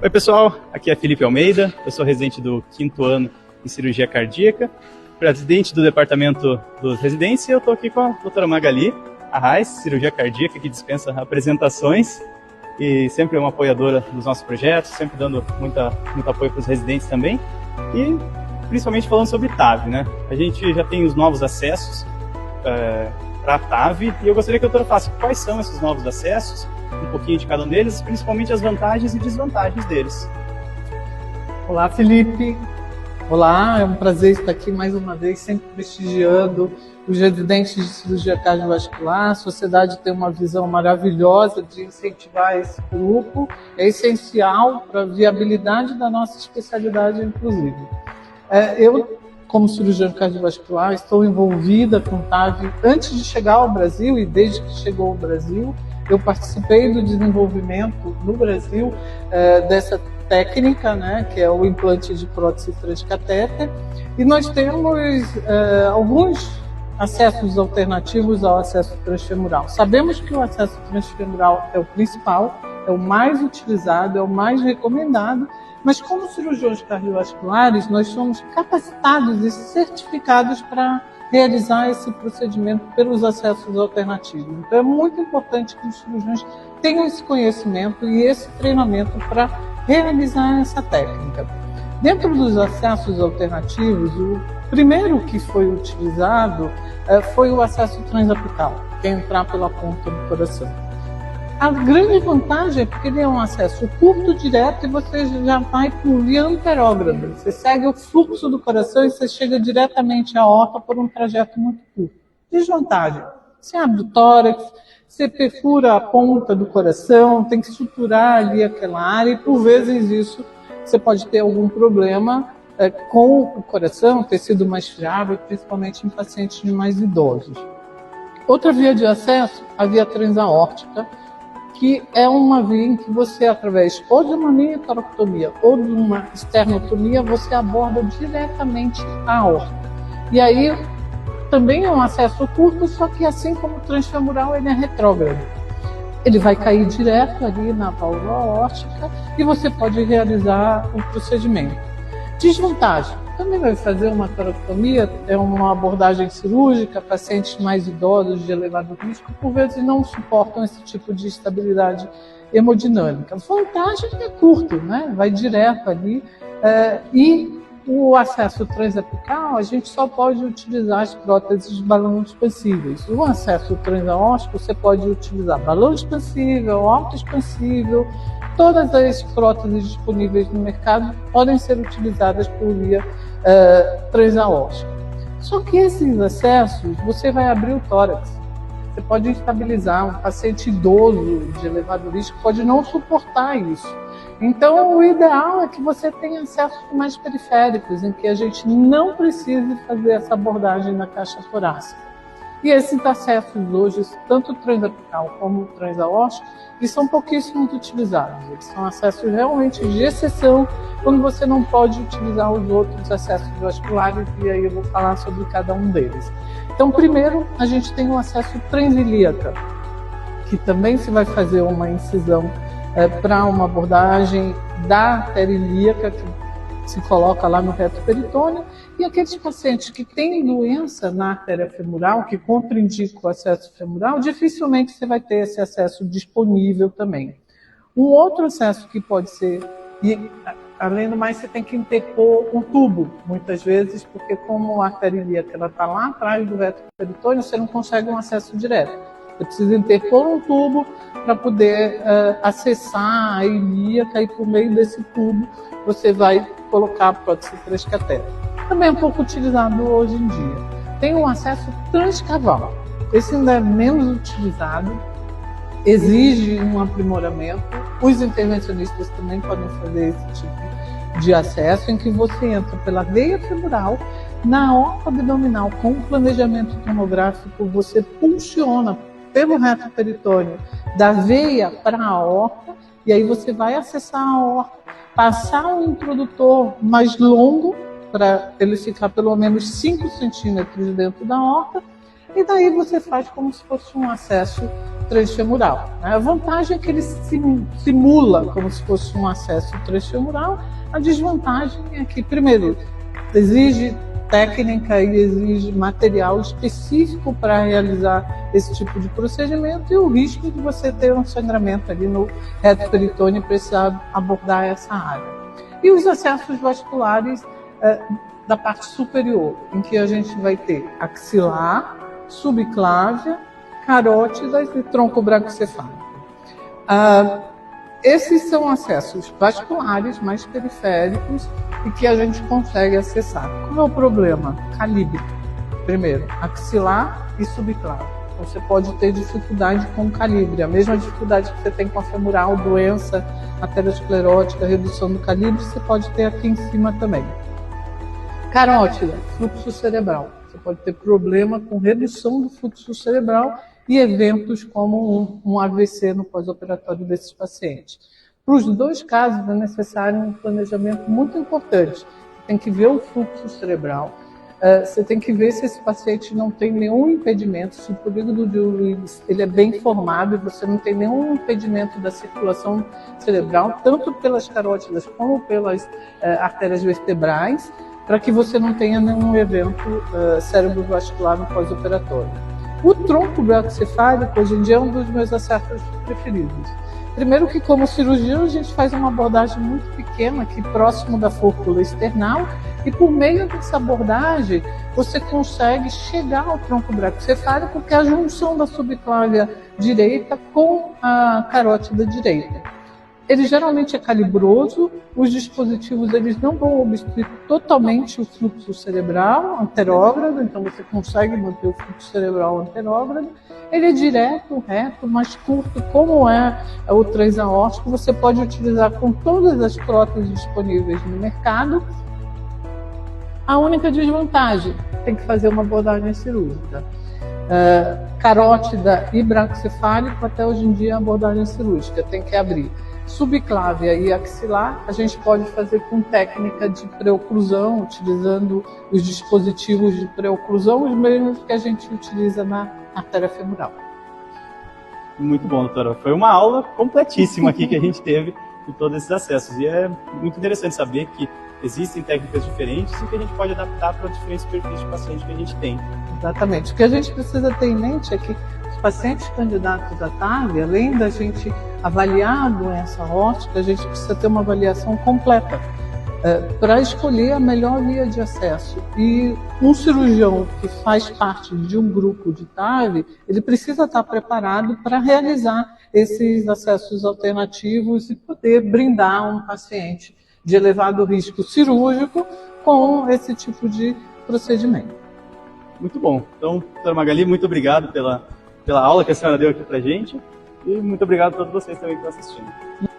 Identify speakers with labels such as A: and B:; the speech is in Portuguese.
A: Oi pessoal, aqui é Felipe Almeida, eu sou residente do 5º ano em cirurgia cardíaca, presidente do departamento dos residentes, e eu estou aqui com a doutora Magali Arraes, cirurgia cardíaca, que dispensa apresentações e sempre é uma apoiadora dos nossos projetos, sempre dando muito apoio para os residentes também, e principalmente falando sobre TAV, né? A gente já tem os novos acessos para a TAV, e eu gostaria que a doutora falasse quais são esses novos acessos, um pouquinho de cada um deles, principalmente as vantagens e desvantagens deles.
B: Olá, Felipe. Olá, é um prazer estar aqui mais uma vez, sempre prestigiando os residentes de cirurgia cardiovascular. A sociedade tem uma visão maravilhosa de incentivar esse grupo, é essencial para a viabilidade da nossa especialidade, inclusive. Eu, como cirurgiã cardiovascular, estou envolvida com TAV antes de chegar ao Brasil e desde que chegou ao Brasil. Eu participei do desenvolvimento no Brasil dessa técnica, né, que é o implante de prótese transcatéter, e nós temos alguns acessos alternativos ao acesso transfemoral. Sabemos que o acesso transfemoral é o principal, é o mais utilizado, é o mais recomendado, mas como cirurgiões cardiovasculares, nós somos capacitados e certificados para realizar esse procedimento pelos acessos alternativos. Então é muito importante que os cirurgiões tenham esse conhecimento e esse treinamento para realizar essa técnica. Dentro dos acessos alternativos, o primeiro que foi utilizado foi o acesso transapical, que é entrar pela ponta do coração. A grande vantagem é porque ele é um acesso curto, direto, e você já vai por via anterógrada. Você segue o fluxo do coração e você chega diretamente à aorta por um trajeto muito curto. Desvantagem: você abre o tórax, você perfura a ponta do coração, tem que suturar ali aquela área, e por vezes isso você pode ter algum problema com o coração, tecido mais friável, principalmente em pacientes mais idosos. Outra via de acesso, a via transaórtica, que é uma via em que você, através ou de uma minitoracotomia ou de uma esternotomia, você aborda diretamente a aorta. E aí também é um acesso curto, só que assim como o transfemoral, ele é retrógrado. Ele vai cair direto ali na válvula aórtica e você pode realizar o procedimento. Desvantagem: também vai fazer uma toracotomia, é uma abordagem cirúrgica, pacientes mais idosos de elevado risco, por vezes não suportam esse tipo de estabilidade hemodinâmica. A vantagem é curto, né? Vai direto ali, e o acesso transapical, a gente só pode utilizar as próteses de balão expansíveis. O acesso transaórtico, você pode utilizar balão expansível, autoexpansível. Todas as próteses disponíveis no mercado podem ser utilizadas por via transaórtica. Só que esses acessos, você vai abrir o tórax. Você pode instabilizar um paciente idoso de elevado risco, pode não suportar isso. Então, o ideal é que você tenha acessos mais periféricos, em que a gente não precise fazer essa abordagem na caixa torácica. E esses acessos hoje, tanto o transapical como o transaórtico, eles são pouquíssimos utilizados. Eles são acessos realmente de exceção, quando você não pode utilizar os outros acessos vasculares, e aí eu vou falar sobre cada um deles. Então, primeiro, a gente tem o acesso transilíaca, que também se vai fazer uma incisão para uma abordagem da artéria ilíaca, que se coloca lá no reto peritônio, e aqueles pacientes que têm doença na artéria femoral, que contraindicam o acesso femoral, dificilmente você vai ter esse acesso disponível também. Um outro acesso que pode ser, e além do mais, você tem que interpor um tubo, muitas vezes, porque como a artéria ilíaca está lá atrás do reto peritônio, você não consegue um acesso direto. Você precisa interpor um tubo para poder acessar a ilíaca, e por meio desse tubo você vai colocar a prótese transcatéter. Também é um pouco utilizado hoje em dia. Tem um acesso transcaval. Esse ainda é menos utilizado, exige um aprimoramento. Os intervencionistas também podem fazer esse tipo de acesso, em que você entra pela veia femoral, na aorta abdominal, com o planejamento tomográfico, você pulsiona pelo reto peritônio da veia para a aorta, e aí você vai acessar a aorta, passar um introdutor mais longo, para ele ficar pelo menos 5 centímetros dentro da aorta, e daí você faz como se fosse um acesso transfemoral. A vantagem é que ele simula como se fosse um acesso transfemoral. A desvantagem é que, primeiro, exige técnica e exige material específico para realizar esse tipo de procedimento e o risco de você ter um sangramento ali no reto peritôneo e precisar abordar essa área. E os acessos vasculares da parte superior, em que a gente vai ter axilar, subclávia, carótidas e tronco braquicefálico. Esses são acessos vasculares mais periféricos e que a gente consegue acessar. Qual é o problema? Calibre. Primeiro, axilar e subclávia. Você pode ter dificuldade com o calibre, a mesma dificuldade que você tem com a femoral, doença aterosclerótica, redução do calibre, você pode ter aqui em cima também. Carótida, fluxo cerebral. Você pode ter problema com redução do fluxo cerebral e eventos como um AVC no pós-operatório desses pacientes. Para os dois casos é necessário um planejamento muito importante. Você tem que ver o fluxo cerebral, você tem que ver se esse paciente não tem nenhum impedimento, se o polígono de Willis ele é bem formado e você não tem nenhum impedimento da circulação cerebral, tanto pelas carótidas como pelas artérias vertebrais, para que você não tenha nenhum evento cerebrovascular no pós-operatório. O tronco braquicefálico, hoje em dia, é um dos meus acessos preferidos. Primeiro que, como cirurgião, a gente faz uma abordagem muito pequena aqui próximo da fórmula external e por meio dessa abordagem você consegue chegar ao tronco braquicefálico, que é a junção da subclávia direita com a carótida direita. Ele geralmente é calibroso, os dispositivos eles não vão obstruir totalmente o fluxo cerebral anterógrado, então você consegue manter o fluxo cerebral anterógrado. Ele é direto, reto, mais curto, como é o transaórtico, você pode utilizar com todas as próteses disponíveis no mercado. A única desvantagem, tem que fazer uma abordagem cirúrgica. Carótida e braquicefálico, até hoje em dia a abordagem cirúrgica, tem que abrir. Subclávia e axilar, a gente pode fazer com técnica de preoclusão, utilizando os dispositivos de preoclusão, os mesmos que a gente utiliza na artéria femoral.
A: Muito bom, doutora. Foi uma aula completíssima aqui que a gente teve de todos esses acessos. E é muito interessante saber que existem técnicas diferentes e que a gente pode adaptar para diferentes perfis de paciente que a gente tem.
B: Exatamente. O que a gente precisa ter em mente é que pacientes candidatos à TAV, além da gente avaliar a doença aórtica, a gente precisa ter uma avaliação completa para escolher a melhor via de acesso. E um cirurgião que faz parte de um grupo de TAV, ele precisa estar preparado para realizar esses acessos alternativos e poder brindar um paciente de elevado risco cirúrgico com esse tipo de procedimento.
A: Muito bom. Então, doutora Magali, muito obrigado pela aula que a senhora deu aqui pra gente e muito obrigado a todos vocês também que estão assistindo.